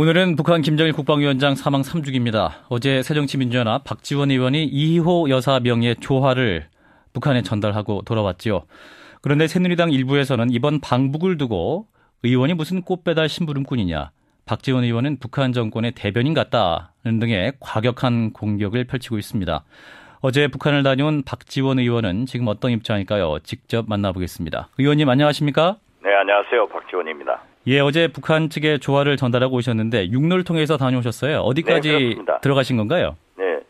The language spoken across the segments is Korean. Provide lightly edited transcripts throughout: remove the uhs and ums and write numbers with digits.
오늘은 북한 김정일 국방위원장 사망 3주기입니다. 어제 새정치민주연합 박지원 의원이 이희호 여사 명의의 조화를 북한에 전달하고 돌아왔지요. 그런데 새누리당 일부에서는 이번 방북을 두고 의원이 무슨 꽃배달 심부름꾼이냐, 박지원 의원은 북한 정권의 대변인 같다는 등의 과격한 공격을 펼치고 있습니다. 어제 북한을 다녀온 박지원 의원은 지금 어떤 입장일까요? 직접 만나보겠습니다. 의원님 안녕하십니까? 네, 안녕하세요. 박지원입니다. 예, 어제 북한 측에 조화를 전달하고 오셨는데 육로를 통해서 다녀오셨어요. 어디까지 들어가신 건가요? 네,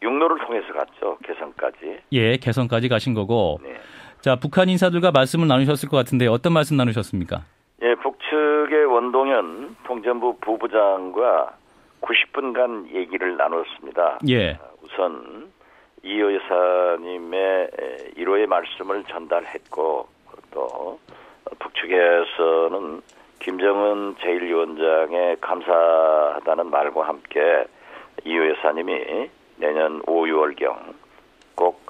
육로를 통해서 갔죠. 개성까지. 예, 개성까지 가신 거고. 네. 자, 북한 인사들과 말씀을 나누셨을 것 같은데 어떤 말씀 나누셨습니까? 예, 북측의 원동현 통전부 부부장과 90분간 얘기를 나눴습니다. 예. 우선 이호 여사님의 1호의 말씀을 전달했고, 또 북측에서는 김정은 제1위원장에 감사하다는 말과 함께 이호 여사님이 내년 5, 6월경 꼭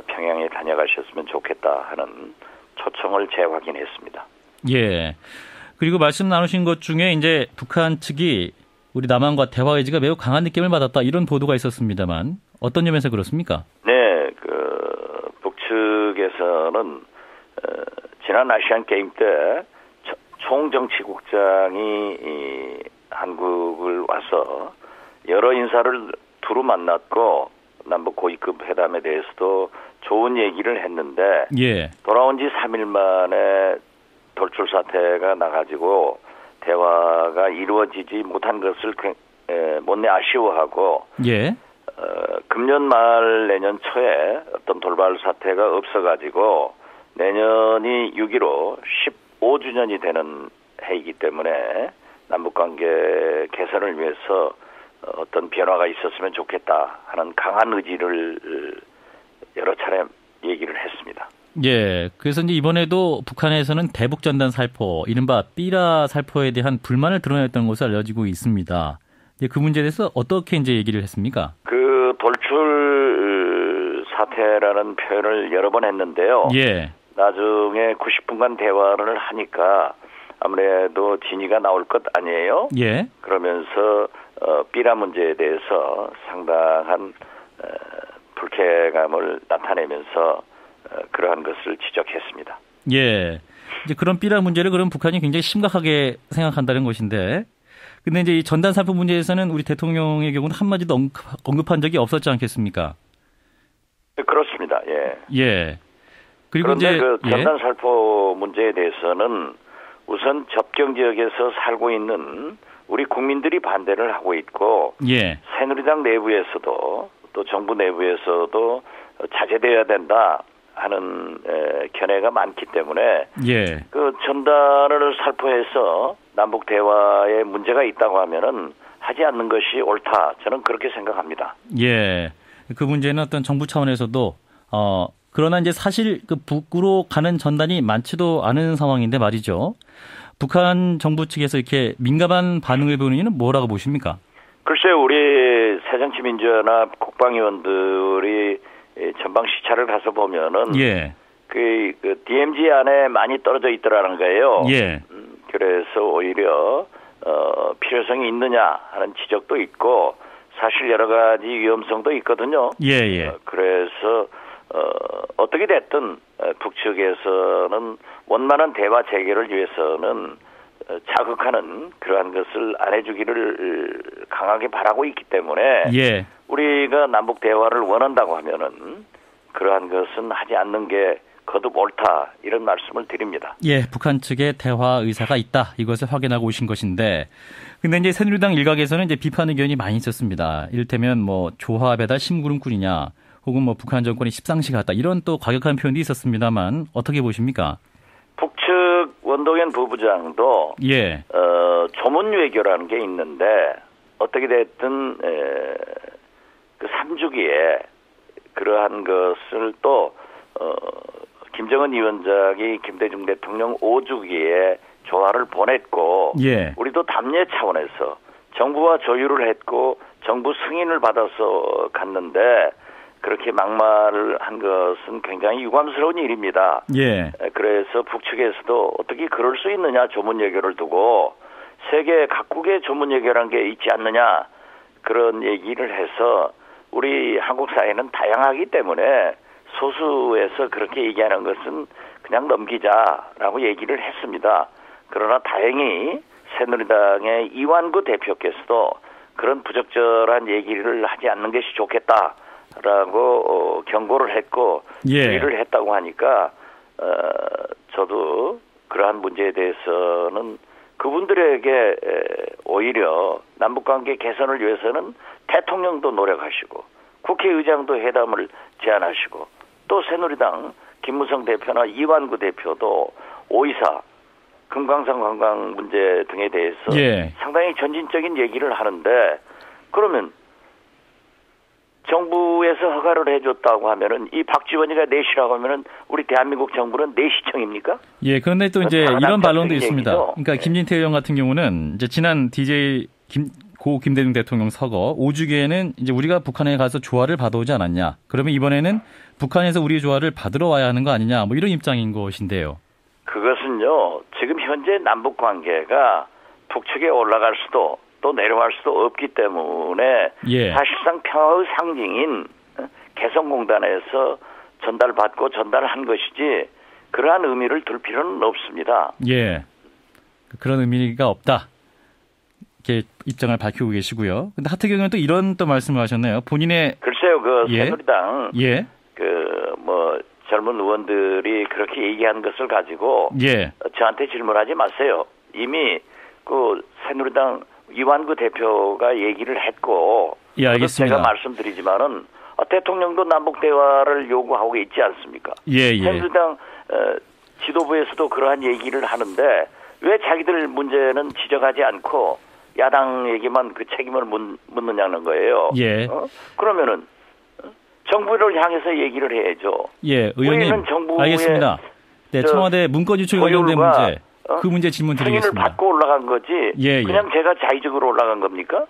평양에 다녀가셨으면 좋겠다 하는 초청을 재확인했습니다. 예. 그리고 말씀 나누신 것 중에 이제 북한 측이 우리 남한과 대화 의지가 매우 강한 느낌을 받았다, 이런 보도가 있었습니다만 어떤 점에서 그렇습니까? 네, 북측에서는 지난 아시안 게임 때 총정치국장이 한국을 와서 여러 인사를 두루 만났고 남북 고위급 회담에 대해서도 좋은 얘기를 했는데, 예. 돌아온 지 3일 만에 돌출 사태가 나가지고 대화가 이루어지지 못한 것을 못내 아쉬워하고, 예. 금년 말 내년 초에 어떤 돌발 사태가 없어가지고 내년이 6.15 15주년이 되는 해이기 때문에 남북관계 개선을 위해서 어떤 변화가 있었으면 좋겠다 하는 강한 의지를 여러 차례 얘기를 했습니다. 예. 그래서 이제 이번에도 북한에서는 대북전단 살포, 이른바 삐라 살포에 대한 불만을 드러냈던 것으로 알려지고 있습니다. 그 문제에 대해서 어떻게 이제 얘기를 했습니까? 그 돌출 사태라는 표현을 여러 번 했는데요. 예. 나중에 90분간 대화를 하니까 아무래도 진위가 나올 것 아니에요? 예. 그러면서 삐라 문제에 대해서 상당한 불쾌감을 나타내면서 그러한 것을 지적했습니다. 예. 이제 그런 삐라 문제를 그럼 북한이 굉장히 심각하게 생각한다는 것인데, 근데 이제 이 전단 살포 문제에서는 우리 대통령의 경우는 한마디도 언급한 적이 없었지 않겠습니까? 그렇습니다. 예. 예. 그리고 그런데 이제 그 전단 살포 문제에 대해서는 우선 접경 지역에서 살고 있는 우리 국민들이 반대를 하고 있고, 예. 새누리당 내부에서도 또 정부 내부에서도 자제돼야 된다 하는 견해가 많기 때문에, 예. 그 전단을 살포해서 남북 대화에 문제가 있다고 하면은 하지 않는 것이 옳다, 저는 그렇게 생각합니다. 예. 그 문제는 어떤 정부 차원에서도 그러나 이제 사실 그 북으로 가는 전단이 많지도 않은 상황인데 말이죠. 북한 정부 측에서 이렇게 민감한 반응을 보이는 이유는 뭐라고 보십니까? 글쎄요, 우리 새정치민주연합 국방위원들이 전방 시찰을 가서 보면은, 예. 그 DMZ 안에 많이 떨어져 있더라는 거예요. 예. 그래서 오히려 필요성이 있느냐 하는 지적도 있고, 사실 여러 가지 위험성도 있거든요. 예. 그래서 어떻게 됐든 북측에서는 원만한 대화 재개를 위해서는 자극하는 그러한 것을 안 해주기를 강하게 바라고 있기 때문에, 예. 우리가 남북 대화를 원한다고 하면은 그러한 것은 하지 않는 게 거듭 옳다, 이런 말씀을 드립니다. 예, 북한 측에 대화 의사가 있다, 이것을 확인하고 오신 것인데, 근데 이제 새누리당 일각에서는 이제 비판 의견이 많이 있었습니다. 이를테면 뭐 조화 배달 심부름꾼이냐, 혹은 뭐 북한 정권이 십상시 같다, 이런 또 과격한 표현도 있었습니다만 어떻게 보십니까? 북측 원동현 부부장도 예. 조문 외교라는 게 있는데, 어떻게 됐든 그 3주기에 그러한 것을 또 김정은 위원장이 김대중 대통령 5주기에 조화를 보냈고, 예. 우리도 담례 차원에서 정부와 조율을 했고 정부 승인을 받아서 갔는데, 그렇게 막말을 한 것은 굉장히 유감스러운 일입니다. 예. 그래서 북측에서도 어떻게 그럴 수 있느냐, 조문 외교를 두고 세계 각국의 전문 예결한 게 있지 않느냐 그런 얘기를 해서 우리 한국 사회는 다양하기 때문에 소수에서 그렇게 얘기하는 것은 그냥 넘기자라고 얘기를 했습니다. 그러나 다행히 새누리당의 이완구 대표께서도 그런 부적절한 얘기를 하지 않는 것이 좋겠다라고 경고를 했고 주의를 했다고 하니까 저도 그러한 문제에 대해서는 그분들에게 오히려 남북관계 개선을 위해서는 대통령도 노력하시고 국회의장도 회담을 제안하시고 또 새누리당 김무성 대표나 이완구 대표도 오이사 금강산 관광 문제 등에 대해서 상당히 전진적인 얘기를 하는데 그러면 정부에서 허가를 해줬다고 하면은 이 박지원이가 내시라고 하면은 우리 대한민국 정부는 내시청입니까? 예, 그런데 또 이제 이런 반론도 있습니다. 얘기죠. 그러니까 김진태 의원 같은 경우는 이제 지난 DJ 고 김대중 대통령 서거 5주기에는 이제 우리가 북한에 가서 조화를 받아오지 않았냐? 그러면 이번에는 북한에서 우리 조화를 받으러 와야 하는 거 아니냐? 뭐 이런 입장인 것인데요. 그것은요. 지금 현재 남북 관계가 북측에 올라갈 수도 또 내려갈 수도 없기 때문에 사실상 평화의 상징인 개성공단에서 전달받고 전달한 것이지 그러한 의미를 둘 필요는 없습니다. 예, 그런 의미가 없다. 이렇게 입장을 밝히고 계시고요. 근데 하태경 의원은 또 이런 또 말씀을 하셨네요. 본인의 글쎄요, 새누리당 젊은 의원들이 그렇게 얘기한 것을 가지고 저한테 질문하지 마세요. 이미 그 새누리당 이완구 대표가 얘기를 했고 알겠습니다. 제가 말씀드리지만은 대통령도 남북 대화를 요구하고 있지 않습니까? 새누리당 지도부에서도 그러한 얘기를 하는데 왜 자기들 문제는 지적하지 않고 야당에게만 그 책임을 묻느냐는 거예요. 그러면은 정부를 향해서 얘기를 해야죠. 의원님. 알겠습니다. 네, 청와대 문건 유출 관련된 문제. 그 문제 질문 드리겠습니다. 승인을 받고 올라간 거지. 그냥 제가 자의적으로 올라간 겁니까?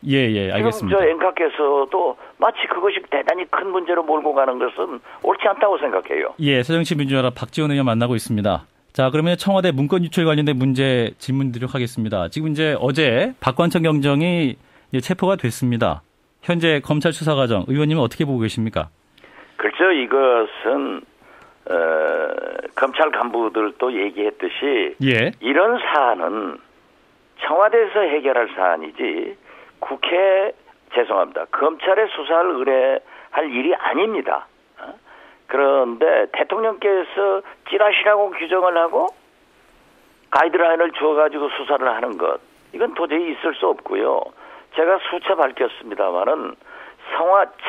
알겠습니다. 지금 저 엔카께서도 마치 그것이 대단히 큰 문제로 몰고 가는 것은 옳지 않다고 생각해요. 새정치민주연합 박지원 의원 만나고 있습니다. 자, 그러면 청와대 문건 유출 관련된 문제 질문 드리도록 하겠습니다. 지금 이제 어제 박관청 경정이 체포가 됐습니다. 현재 검찰 수사 과정 의원님은 어떻게 보고 계십니까? 그렇죠. 이것은 검찰 간부들도 얘기했듯이 이런 사안은 청와대에서 해결할 사안이지 검찰의 수사를 의뢰할 일이 아닙니다. 그런데 대통령께서 찌라시라고 규정을 하고 가이드라인을 주어가지고 수사를 하는 것 이건 도저히 있을 수 없고요. 제가 수차 밝혔습니다마는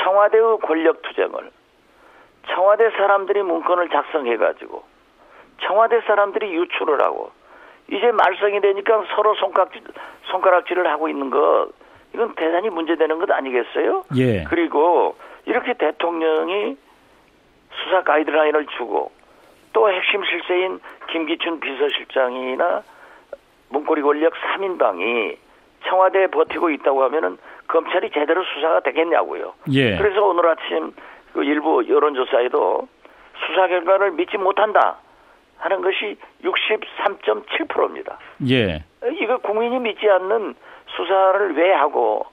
청와대의 권력 투쟁을 청와대 사람들이 문건을 작성해가지고 청와대 사람들이 유출을 하고 이제 말썽이 되니까 서로 손가락질을 하고 있는 것 이건 대단히 문제되는 것 아니겠어요? 그리고 이렇게 대통령이 수사 가이드라인을 주고 또 핵심 실세인 김기춘 비서실장이나 문고리 권력 3인방이 청와대에 버티고 있다고 하면은 검찰이 제대로 수사가 되겠냐고요. 그래서 오늘 아침 그 일부 여론조사에도 수사 결과를 믿지 못한다 하는 것이 63.7%입니다. 이거 국민이 믿지 않는 수사를 왜 하고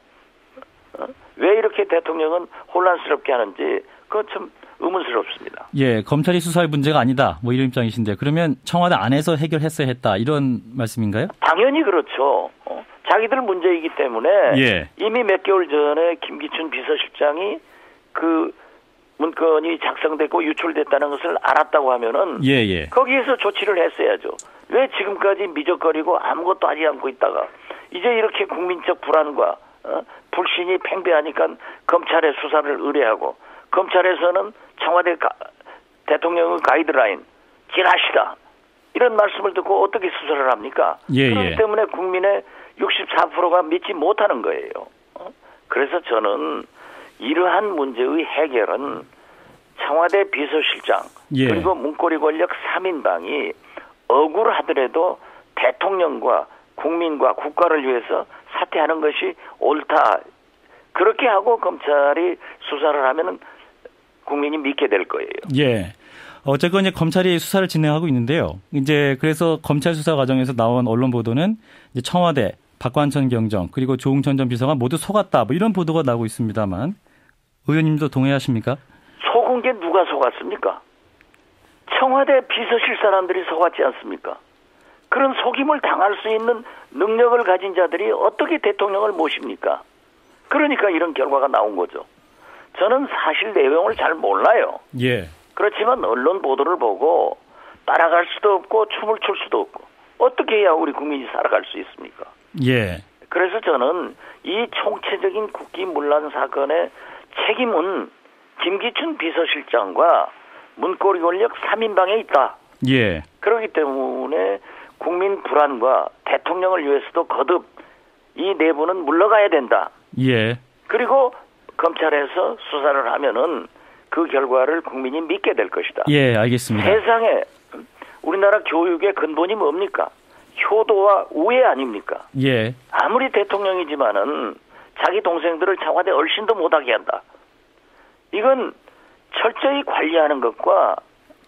왜 이렇게 대통령은 혼란스럽게 하는지 그거 참 의문스럽습니다. 검찰이 수사할 문제가 아니다. 뭐 이런 입장이신데 그러면 청와대 안에서 해결했어야 했다. 이런 말씀인가요? 당연히 그렇죠. 자기들 문제이기 때문에 이미 몇 개월 전에 김기춘 비서실장이 그 문건이 작성됐고 유출됐다는 것을 알았다고 하면은 거기에서 조치를 했어야죠. 왜 지금까지 미적거리고 아무것도 하지 않고 있다가 이제 이렇게 국민적 불안과 불신이 팽배하니까 검찰에 수사를 의뢰하고 검찰에서는 청와대 대통령의 가이드라인 찌라시다 이런 말씀을 듣고 어떻게 수사를 합니까? 그렇기 때문에 국민의 64%가 믿지 못하는 거예요. 그래서 저는 이러한 문제의 해결은 청와대 비서실장 그리고 문고리 권력 3인방이 억울하더라도 대통령과 국민과 국가를 위해서 사퇴하는 것이 옳다. 그렇게 하고 검찰이 수사를 하면은 국민이 믿게 될 거예요. 어쨌건 이제 검찰이 수사를 진행하고 있는데요. 이제 그래서 검찰 수사 과정에서 나온 언론 보도는 이제 청와대, 박관천 경정 그리고 조응천 전 비서관 모두 속았다. 뭐 이런 보도가 나오고 있습니다만 의원님도 동의하십니까? 속은 게 누가 속았습니까? 청와대 비서실 사람들이 속았지 않습니까? 그런 속임을 당할 수 있는 능력을 가진 자들이 어떻게 대통령을 모십니까? 그러니까 이런 결과가 나온 거죠. 저는 사실 내용을 잘 몰라요. 예. 그렇지만 언론 보도를 보고 따라갈 수도 없고 춤을 출 수도 없고 어떻게 해야 우리 국민이 살아갈 수 있습니까? 예. 그래서 저는 이 총체적인 국기문란 사건의 책임은 김기춘 비서실장과 문고리 권력 3인방에 있다. 예. 그렇기 때문에 국민 불안과 대통령을 위해서도 거듭 이 내부는 물러가야 된다. 예. 그리고 검찰에서 수사를 하면은 그 결과를 국민이 믿게 될 것이다. 예, 알겠습니다. 세상에 우리나라 교육의 근본이 뭡니까? 효도와 우애 아닙니까? 예. 아무리 대통령이지만은 자기 동생들을 청와대 얼씬도 못하게 한다. 이건 철저히 관리하는 것과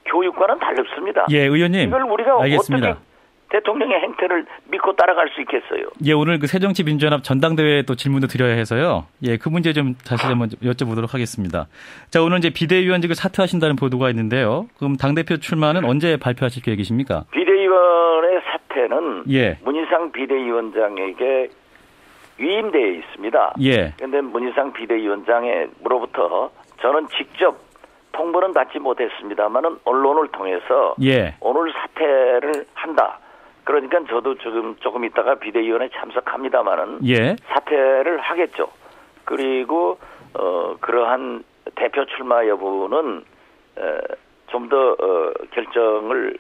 교육과는 다릅니다. 예, 의원님. 이걸 우리가 알겠습니다. 어떻게 대통령의 행태를 믿고 따라갈 수 있겠어요? 예, 오늘 그 새정치민주연합 전당대회 또 질문도 드려야 해서요. 예, 그 문제 좀 다시 한번 여쭤보도록 하겠습니다. 자, 오늘 이제 비대위원직을 사퇴하신다는 보도가 있는데요. 그럼 당대표 출마는 언제 발표하실 계획이십니까? 비대위원의 사퇴는 예. 문희상 비대위원장에게 위임되어 있습니다. 예. 그런데 문희상 비대위원장으로부터 저는 직접 통보는 받지 못했습니다만은 언론을 통해서 예. 오늘 사퇴를 한다. 그러니까 저도 조금 있다가 비대위원회 참석합니다만은 예. 사퇴를 하겠죠. 그리고 그러한 대표 출마 여부는 좀 더 결정을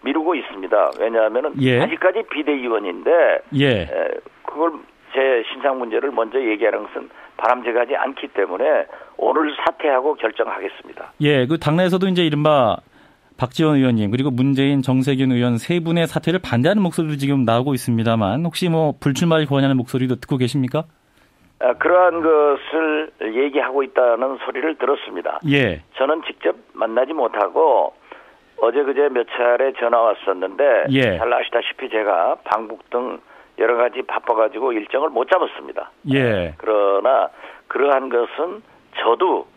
미루고 있습니다. 왜냐하면은 예. 아직까지 비대위원인데 예. 그걸 제 신상 문제를 먼저 얘기하는 것은 바람직하지 않기 때문에 오늘 사퇴하고 결정하겠습니다. 예, 그 당내에서도 이제 이른바 박지원 의원님 그리고 문재인, 정세균 의원 세 분의 사퇴를 반대하는 목소리도 지금 나오고 있습니다만 혹시 뭐 불출마를 권하는 목소리도 듣고 계십니까? 그러한 것을 얘기하고 있다는 소리를 들었습니다. 예. 저는 직접 만나지 못하고 어제 그제 몇 차례 전화 왔었는데 예. 잘 아시다시피 제가 방북 등 여러 가지 바빠가지고 일정을 못 잡았습니다. 예. 그러나 그러한 것은 저도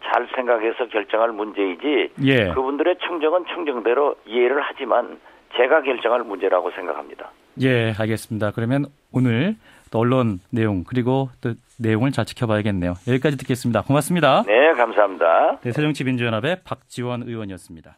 잘 생각해서 결정할 문제이지 예. 그분들의 청정은 청정대로 이해를 하지만 제가 결정할 문제라고 생각합니다. 예, 알겠습니다. 그러면 오늘 또 언론 내용 그리고 또 내용을 잘 지켜봐야겠네요. 여기까지 듣겠습니다. 고맙습니다. 네, 감사합니다. 네, 새정치민주연합의 박지원 의원이었습니다.